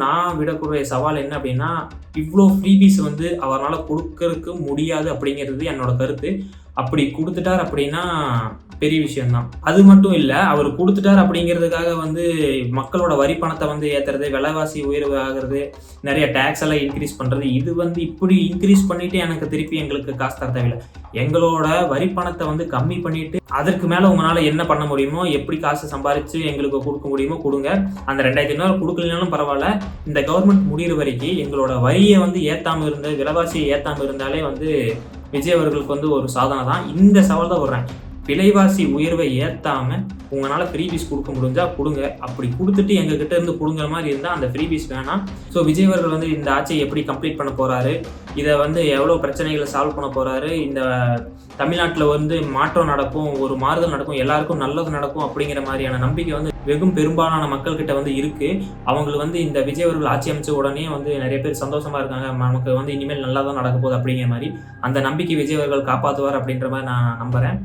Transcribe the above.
நான் விடக்கூடிய சவால் என்ன அப்படின்னா, இவ்ளோ ஃப்ரீபீஸ் வந்து அவரால குடுக்கறக்கு முடியாது அப்படிங்கிறது என்னோட கருத்து. அப்படி குடுத்துட்டார் அப்படின்னா பெரிய விஷயம் தான். அது மட்டும் இல்ல, அவரு குடுத்துட்டார் அப்படிங்கிறதுக்காக வந்து மக்களோட வரி பணத்த வந்து ஏத்துறது, விலைவாசி உயர்வு ஆகுறது, நெறைய டாக்ஸ் எல்லாம் இன்கிரீஸ் பண்றது, இது வந்து இப்படி இன்கிரீஸ் பண்ணிட்டு எனக்கு திருப்பி எங்களுக்கு காசு தர தேவையில்ல. எங்களோட வரி பணத்த வந்து கம்மி பண்ணிட்டு, அதற்கு மேல உங்களால என்ன பண்ண முடியுமோ, எப்படி காசு சம்பாரிச்சு எங்களுக்கு குடுக்க முடியுமோ குடுங்க. அந்த 2500 குடுக்கலனாலும் பரவால்ல. இந்த கவர்மெண்ட் முடியிற வரைக்கும் எங்களோட வரிய வந்து ஏத்தாம இருந்து, விலைவாசிய ஏத்தாம இருந்தாலே வந்து விஜய் அவர்களுக்கு வந்து ஒரு சாதனை தான். இந்த சவால் தான் விடுறேன். விலைவாசி உயர்வை ஏத்தாம உங்களால ஃப்ரீபீஸ் குடுக்க முடிஞ்சா குடுங்க. அப்படி குடுத்துட்டு எங்ககிட்ட இருந்து புடுங்குற மாரி இருந்தா அந்த ஃப்ரீபீஸ் வேணாம். விஜய் அவர்கள் வந்து இந்த ஆட்சியை எப்படி கம்ப்ளீட் பண்ண போறாரு? இத வந்து எவ்வளோ பிரச்சனைகள சால்வ் பண்ண போறாரு? இந்த தமிழ்நாட்டுல வந்து மாற்றம் நடக்கும், ஒரு மாறுதல் நடக்கும், எல்லாருக்கும் நல்லது நடக்கும் அப்படிங்கிற மாரியான நம்பிக்கை வந்து வெகும் பெரும்பாலான மக்கள் கிட்ட வந்து இருக்கு. அவங்களுக்கு வந்து இந்த விஜய் அவர்கள் ஆட்சி அமைச்ச உடனே வந்து நெறைய பேர் சந்தோஷமா இருக்காங்க. நமக்கு வந்து இனிமேல் நல்லா தான் நடக்க போகுது அப்படிங்கிற மாரி. அந்த நம்பிக்கை விஜய் அவர்கள் காப்பாத்துவார் அப்படின்ற மாரி நான் நம்புறேன்.